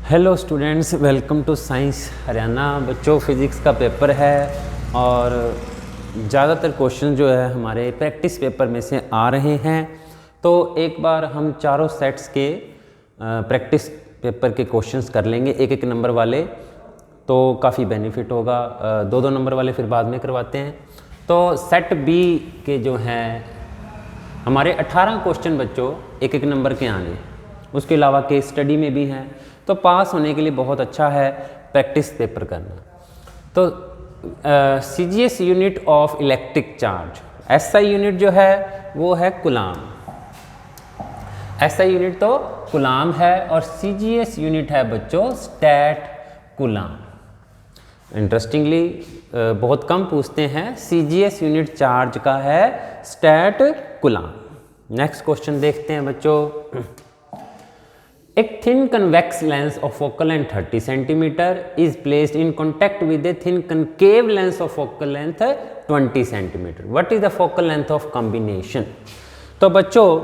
Hello students, welcome to science Haryana. बच्चों, physics का paper है और ज़्यादातर क्वेश्चन जो है हमारे प्रैक्टिस पेपर में से आ रहे हैं। तो एक बार हम चारों सेट्स के प्रैक्टिस पेपर के क्वेश्चंस कर लेंगे, एक एक नंबर वाले, तो काफ़ी बेनिफिट होगा। दो दो नंबर वाले फिर बाद में करवाते हैं। तो सेट बी के जो हैं हमारे 18 क्वेश्चन बच्चों एक एक नंबर के आने, उसके अलावा केस स्टडी में भी हैं। तो पास होने के लिए बहुत अच्छा है प्रैक्टिस पेपर करना। तो CGS unit of electric charge, SI unit जो है वो है कूलाम। SI यूनिट तो कूलाम है और CGS यूनिट है बच्चों स्टैट कूलाम। इंटरेस्टिंगली बहुत कम पूछते हैं, CGS यूनिट चार्ज का है स्टैट कूलाम। नेक्स्ट क्वेश्चन देखते हैं बच्चों। एक thin convex lens of focal length 30 centimetre is placed in contact with a thin concave lens of focal length 20 centimetre. What is the focal length of combination? तो बच्चों,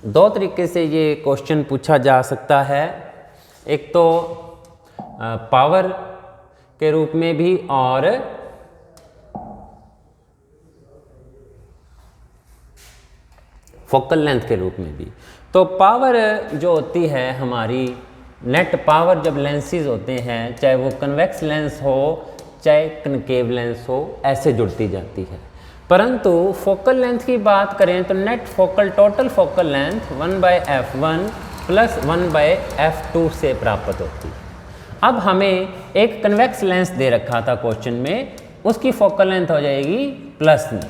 दो तरीके से ये क्वेश्चन पूछा जा सकता है। एक तो पावर के रूप में भी और फोकल लेंथ के रूप में भी। तो पावर जो होती है हमारी नेट पावर, जब लेंसेज होते हैं, चाहे वो कन्वेक्स लेंस हो चाहे कनकेव लेंस हो, ऐसे जुड़ती जाती है। परंतु फोकल लेंथ की बात करें तो net focal total focal length 1/f1 plus 1/f2 से प्राप्त होती है। अब हमें एक कन्वेक्स लेंस दे रखा था क्वेश्चन में, उसकी फोकल लेंथ हो जाएगी प्लस में,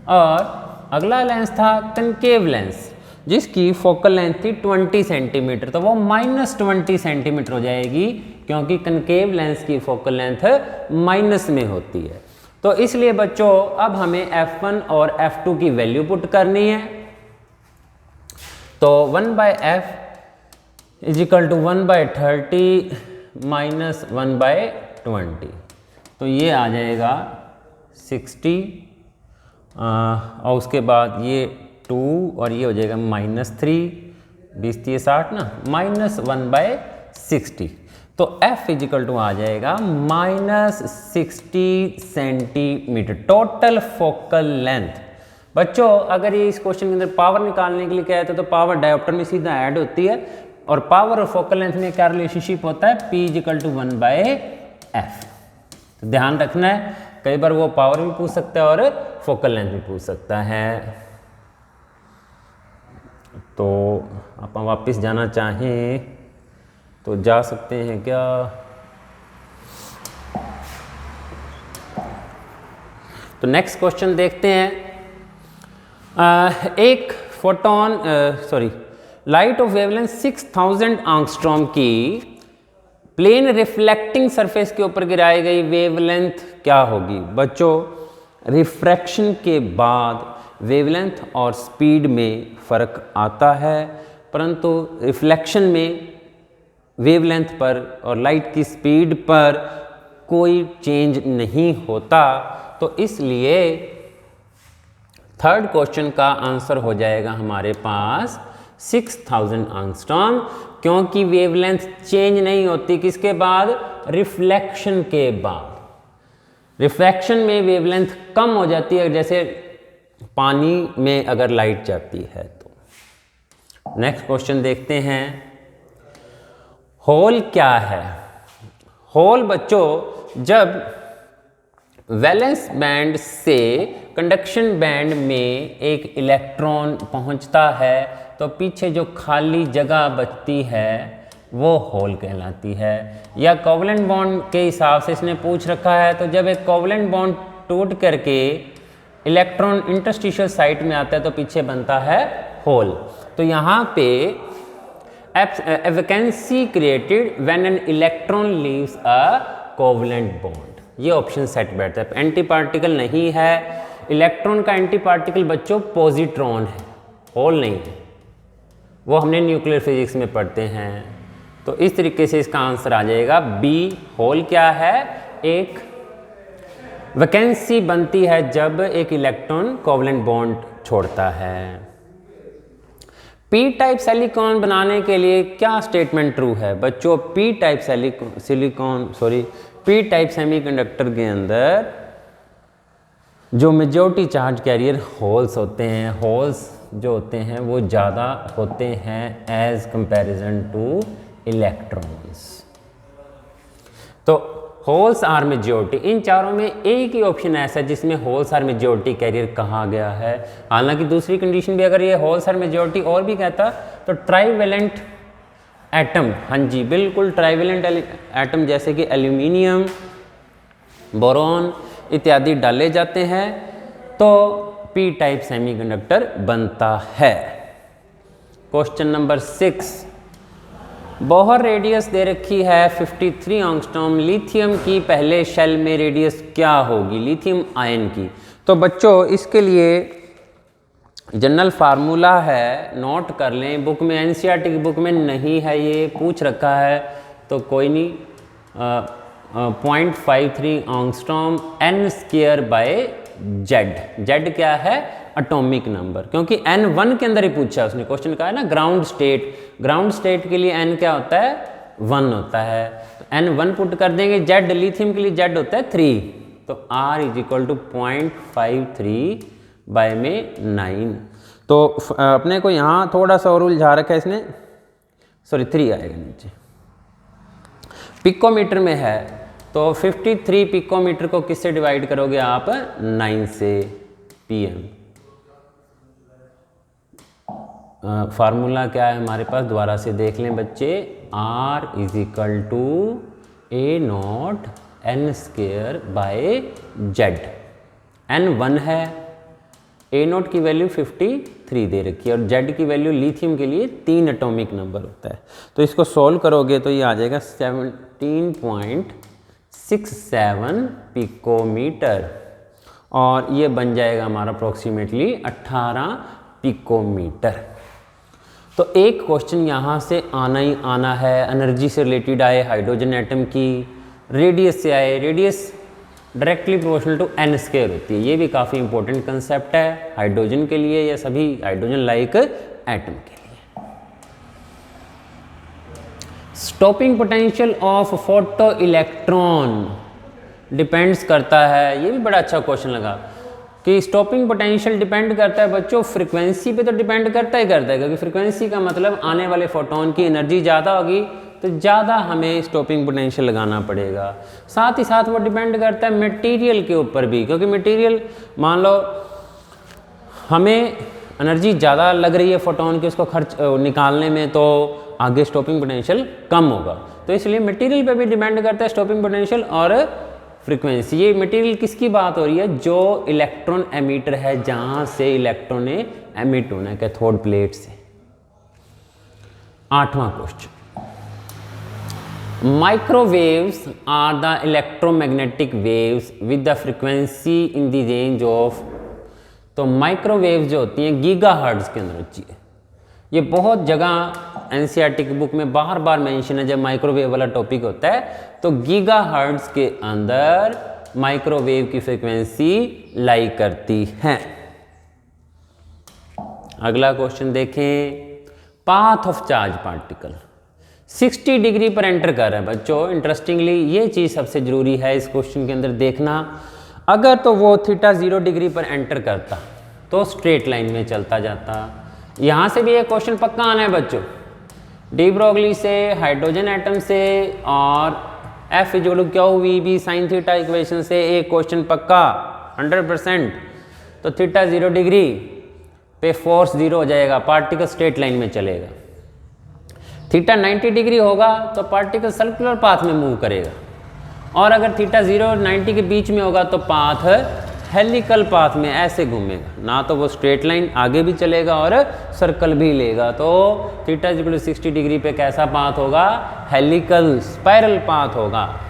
और अगला लेंस था कनकेव लेंस जिसकी फोकल लेंथ थी 20 सेंटीमीटर, तो वो -20 सेंटीमीटर हो जाएगी क्योंकि कनकेव लेंस की फोकल लेंथ माइनस में होती है। तो इसलिए बच्चों अब हमें f1 और f2 की वैल्यू पुट करनी है। तो 1/f = 1/30 - 1/20, तो ये आ जाएगा 60, और उसके बाद ये 2 और ये हो जाएगा -3, 20 3 60 ना, -1/60। तो F = आ जाएगा -60 सेंटीमीटर टोटल फोकल लेंथ। बच्चों, अगर ये इस क्वेश्चन के अंदर पावर निकालने के लिए कहते हैं तो पावर डायोप्टर में सीधा ऐड होती है, और पावर और फोकल लेंथ में क्या रिलेशनशिप होता है? P = 1/f। तो ध्यान रखना है, कई बार वो पावर भी पूछ सकता है और फोकल लेंथ भी पूछ सकता है। तो आप वापस जाना चाहें तो जा सकते हैं क्या? तो नेक्स्ट क्वेश्चन देखते हैं। एक photon light of wavelength 6000 angstrom की प्लेन रिफ्लेक्टिंग सरफेस के ऊपर गिराई गई वेवलेंथ क्या होगी? बच्चों, रिफ्रैक्शन के बाद वेवलेंथ और स्पीड में फ़र्क आता है, परंतु रिफ्लेक्शन में वेवलेंथ पर और लाइट की स्पीड पर कोई चेंज नहीं होता। तो इसलिए थर्ड क्वेश्चन का आंसर हो जाएगा हमारे पास 6000 एंगस्ट्रॉम, क्योंकि वेवलेंथ चेंज नहीं होती किसके बाद? रिफ्लेक्शन के बाद। रिफ्रैक्शन में वेवलेंथ कम हो जाती है, जैसे पानी में अगर लाइट जाती है तो। नेक्स्ट क्वेश्चन देखते हैं। होल क्या है? होल बच्चों, जब वैलेंस बैंड से कंडक्शन बैंड में एक इलेक्ट्रॉन पहुंचता है तो पीछे जो खाली जगह बचती है वो होल कहलाती है। या कोवलेंट बॉन्ड के हिसाब से इसने पूछ रखा है, तो जब एक कोवलेंट बॉन्ड टूट करके इलेक्ट्रॉन इंटरस्टिशियल साइट में आता है तो पीछे बनता है होल। तो यहाँ पे a vacancy created when an electron leaves a covalent bond, ये ऑप्शन सेट बैठता है। एंटी पार्टिकल नहीं है, इलेक्ट्रॉन का एंटी पार्टिकल बच्चों पॉजिट्रॉन है, होल नहीं है, वो हमने न्यूक्लियर फिजिक्स में पढ़ते हैं। तो इस तरीके से इसका आंसर आ जाएगा बी। होल क्या है? एक वैकेंसी बनती है जब एक इलेक्ट्रॉन कोवलेंट बॉन्ड छोड़ता है। पी टाइप सिलिकॉन बनाने के लिए क्या स्टेटमेंट ट्रू है बच्चों? P type P type semiconductor के अंदर जो मेजॉरिटी चार्ज कैरियर होल्स होते हैं, होल्स जो होते हैं वो ज़्यादा होते हैं एज कंपैरिजन टू इलेक्ट्रॉन्स। तो होल्स आर मेजॉरिटी, इन चारों में एक ही ऑप्शन ऐसा है जिसमें होल्स आर मेजॉरिटी कैरियर कहा गया है। हालांकि दूसरी कंडीशन भी अगर ये होल्स आर मेजॉरिटी और भी कहता तो ट्राईवेलेंट एटम, हाँ जी बिल्कुल ट्राईवेलेंट एटम जैसे कि एल्यूमिनियम, बोरॉन इत्यादि डाले जाते हैं तो पी टाइप सेमीकंडक्टर बनता है। क्वेश्चन नंबर 6, बोहर रेडियस दे रखी है 53 एंगस्ट्रॉम, लिथियम की पहले शेल में रेडियस क्या होगी? लिथियम आयन की। तो बच्चों इसके लिए जनरल फार्मूला है, नोट कर लें, बुक में एनसीईआरटी की बुक में नहीं है, ये पूछ रखा है तो कोई नहीं। 0.53 angstrom n square by Z क्या है? एटॉमिक नंबर, क्योंकि n1 के अंदर ही पूछा है उसने, क्वेश्चन कहा है ना ग्राउंड स्टेट के लिए n क्या होता है? 1 होता है, तो n1 पुट कर देंगे। जेड लिथियम के लिए जेड होता है 3, तो r is equal to 0.53 by में 9। तो अपने को यहाँ थोड़ा सा और उलझा रखा है इसने, सॉरी 3 आएगा नीचे, पिकोमीटर में है तो 53 पिकोमीटर को किससे डिवाइड करोगे आप? 9 से, pm। फार्मूला क्या है हमारे पास? दोबारा से देख लें बच्चे, r is equal to a0 n square by Z. n1 है, a0 की वैल्यू 53 दे रखी है और z की वैल्यू लिथियम के लिए 3 एटॉमिक नंबर होता है। तो इसको सॉल्व करोगे तो ये आ जाएगा 17.67 पिकोमीटर और ये बन जाएगा हमारा अप्रोक्सीमेटली 18 पिकोमीटर। तो एक क्वेश्चन यहाँ से आना ही आना है, एनर्जी से रिलेटेड आए, हाइड्रोजन एटम की, रेडियस से आए, radius directly proportional to n square होती है। ये भी काफ़ी इंपॉर्टेंट कंसेप्ट है हाइड्रोजन के लिए या सभी हाइड्रोजन लाइक एटम के लिए। Stopping potential of photo electron depends करता है, ये भी बड़ा अच्छा क्वेश्चन लगा कि स्टॉपिंग पोटेंशियल डिपेंड करता है बच्चों फ्रीक्वेंसी पे, तो डिपेंड करता है क्योंकि फ्रीक्वेंसी का मतलब आने वाले फोटोन की एनर्जी ज़्यादा होगी तो ज़्यादा हमें स्टॉपिंग पोटेंशियल लगाना पड़ेगा। साथ ही साथ वो डिपेंड करता है मटेरियल के ऊपर भी, क्योंकि मटेरियल मान लो हमें एनर्जी ज़्यादा लग रही है फोटोन की उसको खर्च निकालने में, तो आगे स्टॉपिंग पोटेंशियल कम होगा। तो इसलिए मटेरियल पे भी डिपेंड करता है स्टॉपिंग पोटेंशियल और फ्रीक्वेंसी। ये मटेरियल किसकी बात हो रही है? जो इलेक्ट्रॉन एमीटर है, जहाँ से इलेक्ट्रॉन ने एमिट होना है कैथोड प्लेट से। 8वां question, microwaves are the electromagnetic waves with the frequency in the range of. तो माइक्रोवेव्स जो होती हैं गीगाहर्ट्ज के अंदर होती है। ये बहुत जगह एनसीईआरटी की बुक में बार बार मेंशन है जब माइक्रोवेव वाला टॉपिक होता है, तो गीगाहर्ट्ज के अंदर माइक्रोवेव की फ्रीक्वेंसी लाई करती है। अगला क्वेश्चन देखें, path of charge particle 60 degree पर एंटर कर रहा है बच्चों। इंटरेस्टिंगली ये चीज़ सबसे जरूरी है इस क्वेश्चन के अंदर देखना, अगर तो वो थीटा 0 डिग्री पर एंटर करता तो स्ट्रेट लाइन में चलता जाता। यहाँ से भी एक क्वेश्चन पक्का आना है बच्चों, डी ब्रोगली से, हाइड्रोजन एटम से और F equal to q v B sine theta equation से एक क्वेश्चन पक्का 100%। तो थीटा 0 डिग्री पे फोर्स 0 हो जाएगा, पार्टिकल स्ट्रेट लाइन में चलेगा। थीटा 90 डिग्री होगा तो पार्टिकल सर्कुलर पाथ में मूव करेगा, और अगर थीटा 0 और 90 के बीच में होगा तो पाथ हेलिकल पाथ में ऐसे घूमेगा, ना तो वो स्ट्रेट लाइन आगे भी चलेगा और सर्कल भी लेगा। तो थीटा 60 डिग्री पे कैसा पाथ होगा? हेलिकल स्पाइरल पाथ होगा।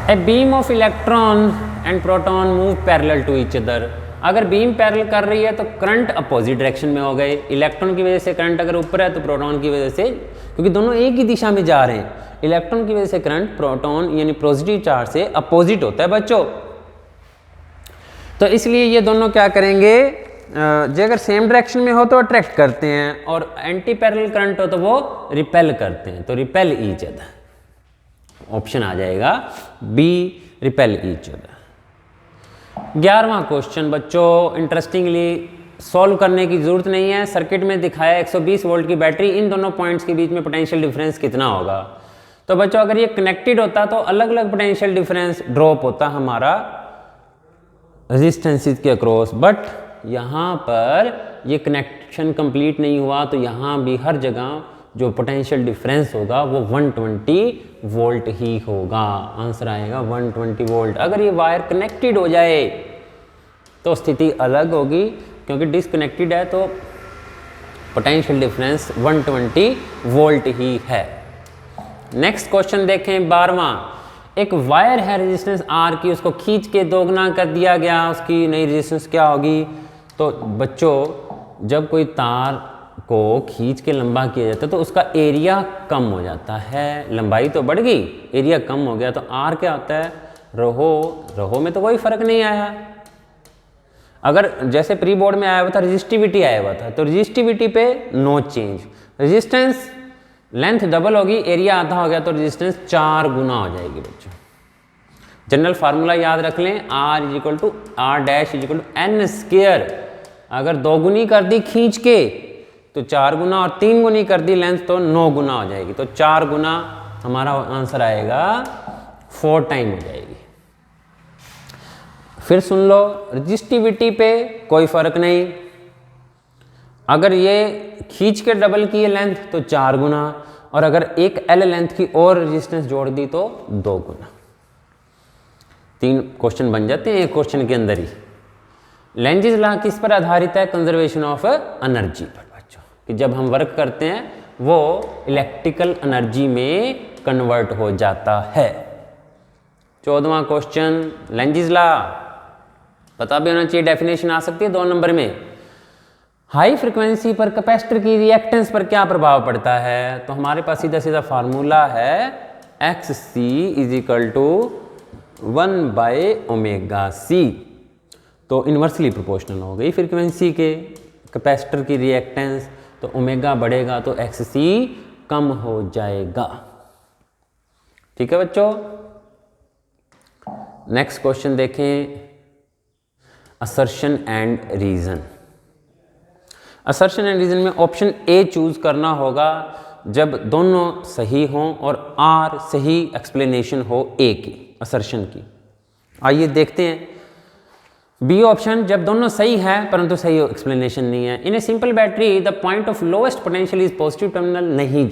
A beam of electron and proton move parallel to each other. अगर बीम पैरेलल कर रही है तो करंट अपोजिट डायरेक्शन में हो गए। इलेक्ट्रॉन की वजह से करंट अगर ऊपर है तो प्रोटॉन की वजह से, क्योंकि दोनों एक ही दिशा में जा रहे हैं, इलेक्ट्रॉन की वजह से करंट प्रोटॉन यानी पॉजिटिव चार्ज से अपोजिट होता है बच्चों। तो इसलिए ये दोनों क्या करेंगे? जो अगर सेम डायरेक्शन में हो तो अट्रैक्ट करते हैं और एंटी पैरेलल करंट हो तो वो रिपेल करते हैं, तो रिपेल ईच अदर। ऑप्शन आ जाएगा बी, रिपेल ईच अदर। 11वां क्वेश्चन बच्चों, इंटरेस्टिंगली सॉल्व करने की जरूरत नहीं है। सर्किट में दिखाया 120 वोल्ट की बैटरी, इन दोनों पॉइंट्स के बीच में पोटेंशियल डिफरेंस कितना होगा। तो बच्चों अगर ये कनेक्टेड होता तो अलग अलग पोटेंशियल डिफरेंस ड्रॉप होता हमारा रेजिस्टेंसेस के अक्रॉस, बट यहाँ पर ये कनेक्शन कंप्लीट नहीं हुआ, तो यहाँ भी हर जगह जो पोटेंशियल डिफरेंस होगा वो 120 वोल्ट ही होगा। आंसर आएगा 120 वोल्ट। अगर ये वायर कनेक्टेड हो जाए तो स्थिति अलग होगी, क्योंकि डिसकनेक्टेड है तो पोटेंशियल डिफरेंस 120 वोल्ट ही है। नेक्स्ट क्वेश्चन देखें 12वां। एक वायर है रेजिस्टेंस R की, उसको खींच के दोगुना कर दिया गया, उसकी नई रेजिस्टेंस क्या होगी। तो बच्चों जब कोई तार को खींच के लंबा किया जाता है तो उसका एरिया कम हो जाता है, लंबाई तो बढ़ गई, एरिया कम हो गया, तो R क्या होता है, रहो में तो कोई फर्क नहीं आया। अगर जैसे प्री बोर्ड में आया हुआ था रजिस्टिविटी आया हुआ था, तो रजिस्टिविटी पे no change, resistance length double होगी, एरिया आधा हो गया, तो रेजिस्टेंस 4 गुना हो जाएगी बच्चों। जनरल फार्मूला याद रख लें, R=R'=N²। अगर 2 गुनी कर दी खींच के तो 4 गुना, और 3 गुनी कर दी लेंथ तो 9 गुना हो जाएगी, तो 4 गुना हमारा आंसर आएगा 4 टाइम हो जाएगी। फिर सुन लो, रजिस्टिविटी पे कोई फर्क नहीं, अगर ये खींच के डबल की लेंथ तो 4 गुना, और अगर एक L लेंथ की और रेजिस्टेंस जोड़ दी तो 2 गुना। 3 क्वेश्चन बन जाते हैं एक क्वेश्चन के अंदर ही। लेंजिस लॉ किस पर आधारित है, कंजर्वेशन ऑफ एनर्जी पर बच्चों, कि जब हम वर्क करते हैं वो इलेक्ट्रिकल एनर्जी में कन्वर्ट हो जाता है। 14वां क्वेश्चन, लेंजिस लॉ पता भी होना चाहिए, डेफिनेशन आ सकती है 2 नंबर में। हाई फ्रिक्वेंसी पर कैपेसिटर की रिएक्टेंस पर क्या प्रभाव पड़ता है, तो हमारे पास सीधा सीधा फार्मूला है XC=1/ωc, तो इन्वर्सली प्रोपोर्शनल हो गई फ्रीक्वेंसी के कैपेसिटर की रिएक्टेंस, तो ओमेगा बढ़ेगा तो XC कम हो जाएगा। ठीक है बच्चों। नेक्स्ट क्वेश्चन देखें, assertion and reason. Assertion and reason में ऑप्शन ए चूज करना होगा जब दोनों सही हों और आर सही एक्सप्लेनेशन हो ए की, असर्शन की। आइए देखते हैं। बी ऑप्शन जब दोनों सही है परंतु सही एक्सप्लेनेशन नहीं है। In a simple battery the point of lowest potential is positive terminal. नहीं,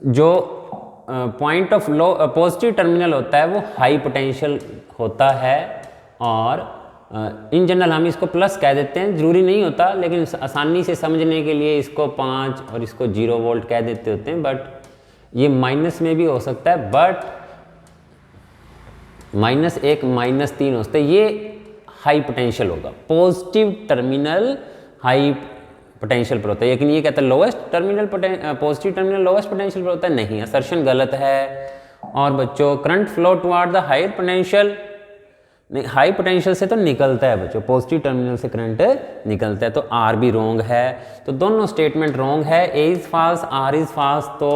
जो point of low positive terminal होता है वो हाई पोटेंशियल होता है, और इन जनरल हम इसको प्लस कह देते हैं, जरूरी नहीं होता, लेकिन आसानी से समझने के लिए इसको 5 और इसको 0 वोल्ट कह देते होते हैं, बट ये माइनस में भी हो सकता है, बट -1 -3 हो सकता है। ये हाई पोटेंशियल होगा, पॉजिटिव टर्मिनल हाई पोटेंशियल पर होता है, लेकिन ये कहता है lowest terminal positive terminal lowest potential पर होता है। नहीं, असर्शन गलत है। और बच्चों current flow toward the higher potential, नहीं, हाई पोटेंशियल से तो निकलता है बच्चों, पॉजिटिव टर्मिनल से करंट निकलता है, तो आर भी रॉन्ग है। तो दोनों स्टेटमेंट रॉन्ग है, A is false R is false, तो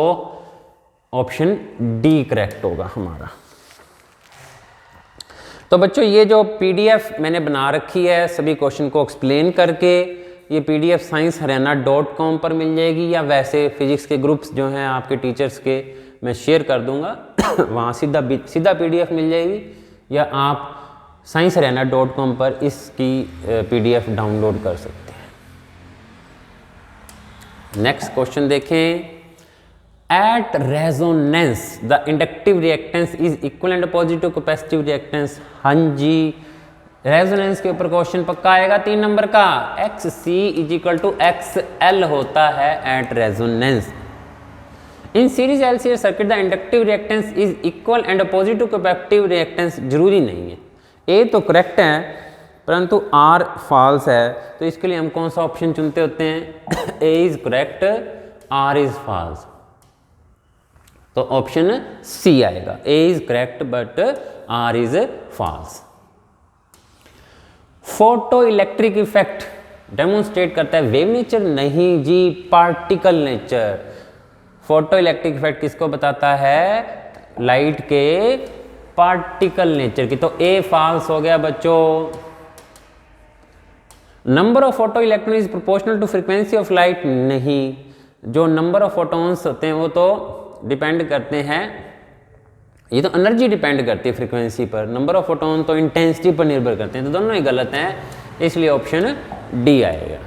ऑप्शन डी करेक्ट होगा हमारा। तो बच्चों ये जो पीडीएफ मैंने बना रखी है सभी क्वेश्चन को एक्सप्लेन करके, ये पीडीएफ scienceharyana.com पर मिल जाएगी, या वैसे फिजिक्स के ग्रुप्स जो हैं आपके टीचर्स के मैं शेयर कर दूंगा वहाँ सीधा पीडीएफ मिल जाएगी, या आप scienceharyana.com पर इसकी पीडीएफ डाउनलोड कर सकते हैं। नेक्स्ट क्वेश्चन देखें। At resonance the inductive reactance is equal and opposite to capacitive reactance. हाँ जी, रेजोनेंस के ऊपर क्वेश्चन पक्का आएगा 3 नंबर का। XC=XL होता है at resonance. In series LCR circuit the inductive reactance is equal and opposite to capacitive reactance. जरूरी नहीं है, ए तो करेक्ट है परंतु आर फॉल्स है, तो इसके लिए हम कौन सा ऑप्शन चुनते होते हैं? A is correct, R is false, तो ऑप्शन सी आएगा। A is correct but R is false. Photo electric effect demonstrate करता है वेव नेचर, नहीं जी, particle nature. Photo electric effect किसको बताता है? लाइट के पार्टिकल नेचर की। तो ए फॉल्स हो गया बच्चों। Number of photo electron is proportional to frequency of light, नहीं, जो नंबर ऑफ फोटॉन्स होते हैं वो तो डिपेंड करते हैं, ये तो एनर्जी डिपेंड करती है फ्रीक्वेंसी पर, नंबर ऑफ फोटोन तो इंटेंसिटी पर निर्भर करते हैं, तो दोनों ही गलत हैं, इसलिए ऑप्शन डी आएगा।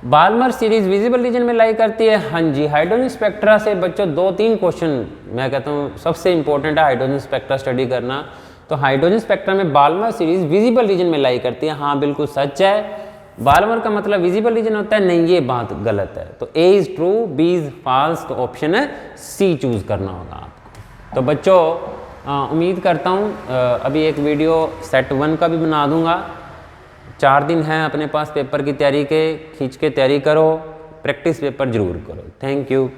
बाल्मर सीरीज विजिबल रीजन में लाई करती है, हाँ जी। हाइड्रोजन स्पेक्ट्रा से बच्चों 2-3 क्वेश्चन मैं कहता हूँ सबसे इंपॉर्टेंट है हाइड्रोजन स्पेक्ट्रा स्टडी करना। तो हाइड्रोजन स्पेक्ट्रा में बाल्मर सीरीज विजिबल रीजन में लाई करती है, हाँ बिल्कुल सच है। बाल्मर का मतलब विजिबल रीजन होता है, नहीं, ये बात गलत है। तो A is true, B is false, तो ऑप्शन है सी चूज करना होगा आपको। तो बच्चों उम्मीद करता हूँ अभी एक वीडियो सेट 1 का भी बना दूंगा। 4 दिन हैं अपने पास पेपर की तैयारी के, खींच के तैयारी करो, प्रैक्टिस पेपर जरूर करो। Thank you.